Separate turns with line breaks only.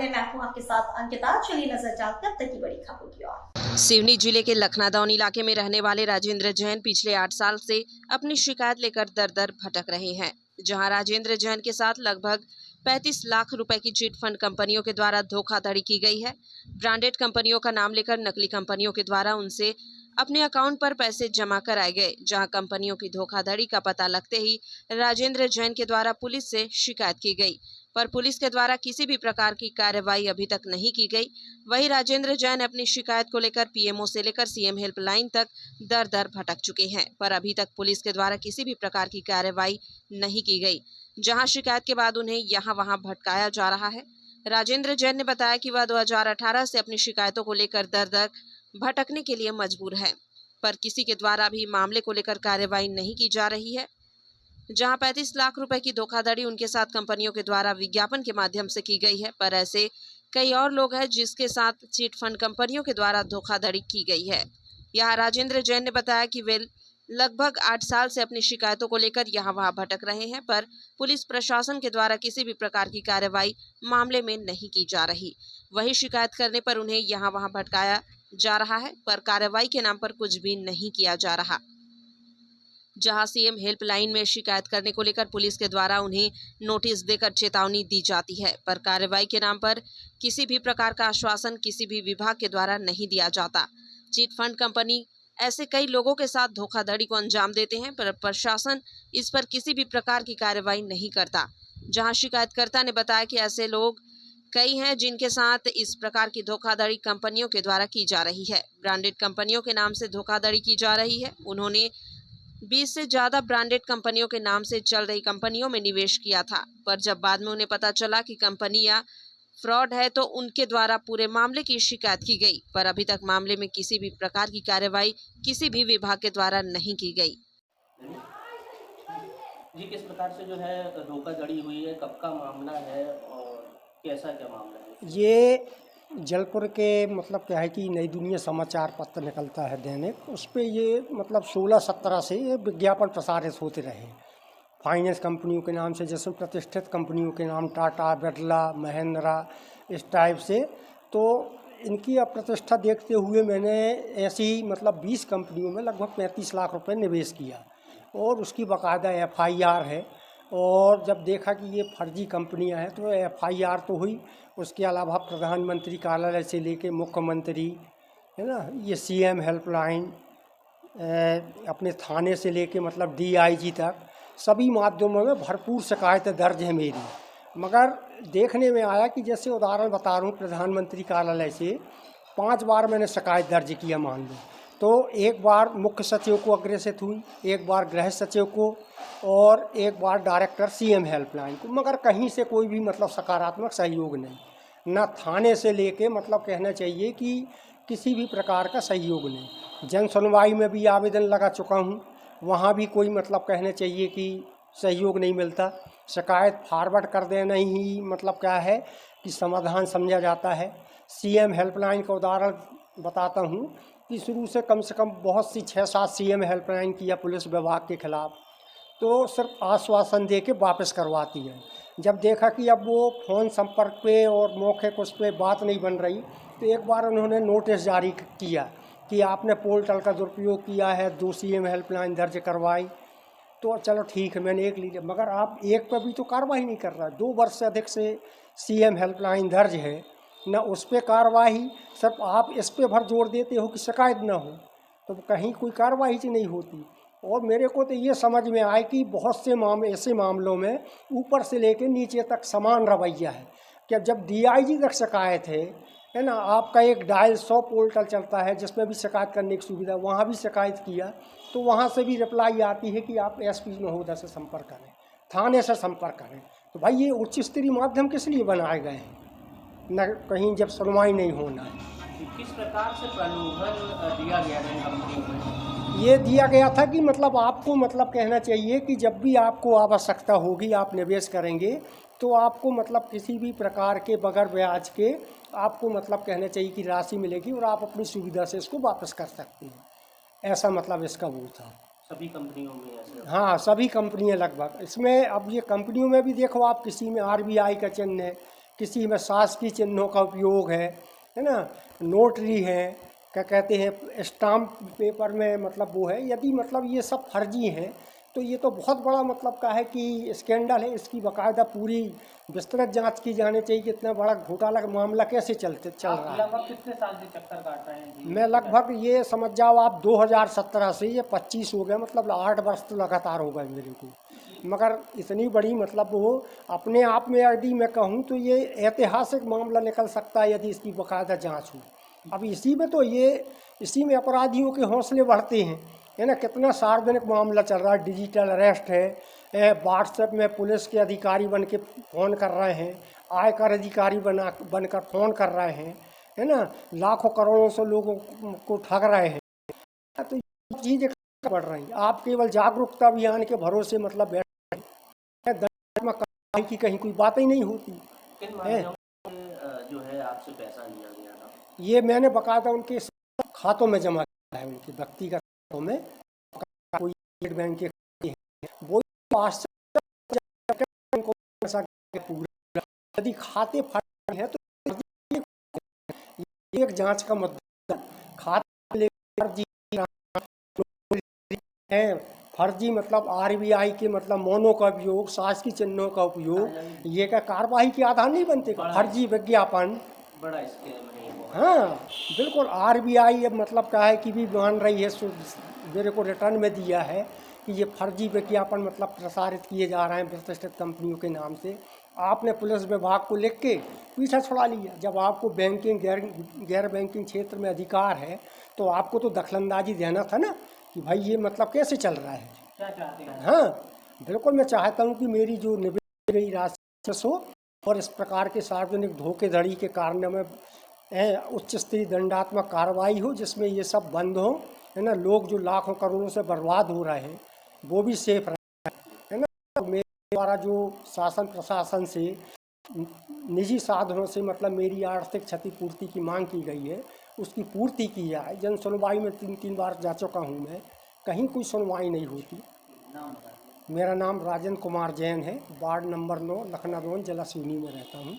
स्वागत है। मैं हूं आपके साथ अंकिता। चलिए नजर डालते हैं अब तक की बड़ी खबरों की ओर।
सिवनी जिले के लखनादौन इलाके में रहने वाले राजेंद्र जैन पिछले 8 साल से अपनी शिकायत लेकर दर दर भटक रहे हैं। जहां राजेंद्र जैन के साथ लगभग 35 लाख रुपए की चिट फंड कंपनियों के द्वारा धोखाधड़ी की गई है। ब्रांडेड कंपनियों का नाम लेकर नकली कंपनियों के द्वारा उनसे अपने अकाउंट पर पैसे जमा कराए गए। जहां कंपनियों की धोखाधड़ी का पता लगते ही राजेंद्र जैन के द्वारा पुलिस से शिकायत की गई, पर पुलिस के द्वारा किसी भी प्रकार की कार्रवाई अभी तक नहीं की गई। वहीं राजेंद्र जैन अपनी शिकायत को लेकर पीएमओ से लेकर सीएम हेल्पलाइन तक दर दर भटक चुके हैं, पर अभी तक पुलिस के द्वारा किसी भी प्रकार की कार्रवाई नहीं की गई। जहां शिकायत के बाद उन्हें यहां वहां भटकाया जा रहा है। राजेंद्र जैन ने बताया कि वह 2018 से अपनी शिकायतों को लेकर दर दर भटकने के लिए मजबूर है, पर किसी के द्वारा भी मामले को लेकर कार्रवाई नहीं की जा रही है। जहां 35 लाख रुपए की धोखाधड़ी उनके साथ कंपनियों के द्वारा विज्ञापन के माध्यम से की गई है, पर ऐसे कई और लोग हैं जिसके साथ चिट फंड कंपनियों के द्वारा धोखाधड़ी की गई है। यहाँ राजेंद्र जैन ने बताया कि वे लगभग 8 साल से अपनी शिकायतों को लेकर यहाँ वहां भटक रहे हैं, पर पुलिस प्रशासन के द्वारा किसी भी प्रकार की कार्रवाई मामले में नहीं की जा रही। वही शिकायत करने पर उन्हें यहाँ वहां भटकाया जा रहा है, पर कार्रवाई के नाम पर कुछ भी नहीं किया जा रहा। जहां सीएम हेल्पलाइन में शिकायत करने को लेकर पुलिस के द्वारा उन्हें नोटिस देकर चेतावनी दी जाती है, पर कार्रवाई के नाम पर किसी भी प्रकार का आश्वासन किसी भी विभाग के द्वारा नहीं दिया जाता। चिट फंड कंपनी ऐसे कई लोगों के साथ धोखाधड़ी को अंजाम देते हैं, पर प्रशासन इस पर किसी भी प्रकार की कार्रवाई नहीं करता। जहां शिकायतकर्ता ने बताया कि ऐसे लोग कई हैं जिनके साथ इस प्रकार की धोखाधड़ी कंपनियों के द्वारा की जा रही है। ब्रांडेड कंपनियों के नाम से धोखाधड़ी की जा रही है। उन्होंने 20 से ज्यादा ब्रांडेड कंपनियों के नाम से चल रही कंपनियों में निवेश किया था, पर जब बाद में उन्हें पता चला कि कंपनियां फ्रॉड है तो उनके द्वारा पूरे मामले की शिकायत की गई, पर अभी तक मामले में किसी भी प्रकार की कार्रवाई किसी भी विभाग के द्वारा नहीं की गई।
जी, किस प्रकार से जो है धोखाधड़ी हुई है, कब का मामला है और कैसा क्या मामला है?
ये जलपुर के मतलब क्या है कि नई दुनिया समाचार पत्र निकलता है दैनिक, उस पे ये मतलब 16-17 से ये विज्ञापन प्रसारित होते रहे फाइनेंस कंपनियों के नाम से, जैसे प्रतिष्ठित कंपनियों के नाम टाटा, बिरला, महिंद्रा, इस टाइप से। तो इनकी अप्रतिष्ठा देखते हुए मैंने ऐसी मतलब 20 कंपनियों में लगभग 35 लाख रुपए निवेश किया और उसकी बाकायदा एफआईआर है। और जब देखा कि ये फर्जी कंपनियां हैं तो एफआईआर तो हुई, उसके अलावा प्रधानमंत्री कार्यालय से लेके मुख्यमंत्री, है ना, ये सीएम हेल्पलाइन, अपने थाने से लेके मतलब डीआईजी तक सभी माध्यमों में भरपूर शिकायतें दर्ज हैं मेरी। मगर देखने में आया कि जैसे उदाहरण बता रहा हूँ, प्रधानमंत्री कार्यालय से 5 बार मैंने शिकायत दर्ज किया मान लो, तो एक बार मुख्य सचिव को अग्रेसित हुई, एक बार गृह सचिव को और एक बार डायरेक्टर सीएम हेल्पलाइन को, मगर कहीं से कोई भी मतलब सकारात्मक सहयोग नहीं, ना थाने से लेके मतलब कहना चाहिए कि किसी भी प्रकार का सहयोग नहीं। जन सुनवाई में भी आवेदन लगा चुका हूँ, वहाँ भी कोई मतलब कहना चाहिए कि सहयोग नहीं मिलता। शिकायत फॉरवर्ड कर देना ही मतलब क्या है कि समाधान समझा जाता है। सीएम हेल्पलाइन का उदाहरण बताता हूँ कि शुरू से कम बहुत सी 6-7 सीएम हेल्पलाइन किया पुलिस विभाग के खिलाफ, तो सिर्फ आश्वासन दे के वापस करवाती है। जब देखा कि अब वो फ़ोन संपर्क पे और मौके को उस पर बात नहीं बन रही, तो एक बार उन्होंने नोटिस जारी किया कि आपने पोर्टल का दुरुपयोग किया है, 2 सीएम हेल्पलाइन दर्ज करवाई। तो चलो ठीक है, मैंने एक लीजिए, मगर आप एक पर भी तो कार्रवाई नहीं कर रहा है। 2 वर्ष से अधिक से सीएम हेल्पलाइन दर्ज है, न उस पर कार्रवाई, सिर्फ आप इस पे भर जोर देते हो कि शिकायत ना हो, तो कहीं कोई कार्रवाई ही नहीं होती। और मेरे को तो ये समझ में आए कि बहुत से ऐसे मामलों में ऊपर से लेकर नीचे तक समान रवैया है कि जब डीआईजी तक शिकायत है ना, आपका एक डायल 100 पोर्टल चलता है जिसमें भी शिकायत करने की सुविधा, वहाँ भी शिकायत किया तो वहाँ से भी रिप्लाई आती है कि आप एसपी महोदय से संपर्क करें, थाने से संपर्क करें। तो भाई ये उच्च स्तरीय माध्यम किस लिए बनाए गए हैं, न कहीं जब सुनवाई नहीं होना है।
किस प्रकार से प्रलोभन दिया गया है कंपनियों में?
ये दिया गया था कि मतलब आपको मतलब कहना चाहिए कि जब भी आपको आवश्यकता होगी, आप निवेश करेंगे तो आपको मतलब किसी भी प्रकार के बगैर ब्याज के आपको मतलब कहना चाहिए कि राशि मिलेगी और आप अपनी सुविधा से इसको वापस कर सकते हैं। ऐसा मतलब इसका वो था।
सभी कंपनियों में ऐसे?
हाँ, सभी कंपनियां लगभग। इसमें अब ये कंपनियों में भी देखो आप, किसी में आरबीआई का चिन्ह है, किसी में शासकीय चिन्हों का उपयोग है ना, नोटरी है, क्या कहते हैं, स्टाम्प पेपर में मतलब वो है, यदि मतलब ये सब फर्जी हैं तो ये तो बहुत बड़ा मतलब का है कि स्कैंडल है। इसकी बाकायदा पूरी विस्तृत जांच की जानी चाहिए कि इतना बड़ा घोटाला का मामला कैसे चल रहा है।
लगभग कितने साल से चक्कर काट रहे हैं जी?
मैं लगभग ये समझ जाओ आप 2017 से ये 25 हो गए, मतलब 8 वर्ष तो लगातार हो गए मेरे को। मगर इतनी बड़ी मतलब वो अपने आप में यदि मैं कहूँ तो ये ऐतिहासिक मामला निकल सकता है यदि इसकी बाकायदा जांच हो। अब इसी में अपराधियों के हौसले बढ़ते हैं, है ना। कितना सार्वजनिक मामला चल रहा है, डिजिटल अरेस्ट है, व्हाट्सएप में पुलिस के अधिकारी बन के फ़ोन कर रहे हैं, आयकर अधिकारी बनकर फ़ोन कर रहे हैं, है ना, लाखों करोड़ों से लोगों को ठग रहे हैं। तो ये चीज़ें बढ़ रही हैं। आप केवल जागरूकता अभियान के भरोसे मतलब बैठे हैं, दंड में कार्रवाई की कहीं कोई बात ही नहीं होती
किन
है।
माध्यमों से जो है आपसे पैसा लिया गया था?
ये मैंने बाकायदा उनके खातों में जमा किया है, उनके व्यक्तिगत खातों में। कोई स्टेट बैंक के खाते हैं, वो उनको पैसा पूरा, यदि खाते फर्जी हैं तो ये एक जांच का मुद्दा। खाते फर्जी है, फर्जी मतलब आरबीआई के मतलब मोनों का उपयोग, शासकीय चिन्हों का उपयोग, ये क्या कार्रवाई के आधार नहीं बनते? फर्जी विज्ञापन,
बड़ा स्कैम है ये बहुत।
हाँ बिल्कुल। आरबीआई अब मतलब क्या है कि भी मान रही है, मेरे को रिटर्न में दिया है कि ये फर्जी विज्ञापन मतलब प्रसारित किए जा रहे हैं प्रतिष्ठित कंपनियों के नाम से। आपने पुलिस विभाग को लिख के पीछा छुड़ा लिया। जब आपको बैंकिंग गैर बैंकिंग क्षेत्र में अधिकार है तो आपको तो दखलंदाजी देना था ना कि भाई ये मतलब कैसे चल रहा है।
क्या चाहते हैं?
हाँ बिल्कुल, मैं चाहता हूँ कि मेरी जो निवेश गई राशि हो और इस प्रकार के सार्वजनिक धोखेधड़ी के कारण में उच्च स्तरीय दंडात्मक कार्रवाई हो, जिसमें ये सब बंद हो, है ना। लोग जो लाखों करोड़ों से बर्बाद हो रहे हैं वो भी सेफ रहे, है ना। तो मेरे द्वारा जो शासन प्रशासन से निजी साधनों से मतलब मेरी आर्थिक क्षतिपूर्ति की मांग की गई है, उसकी पूर्ति की जाए। जन सुनवाई में 3 बार जा चुका हूँ मैं, कहीं कोई सुनवाई नहीं होती।
नाम बताइए।
मेरा नाम राजेंद्र कुमार जैन है, वार्ड नंबर 9 लखनऊ जिला सिवनी में रहता हूँ।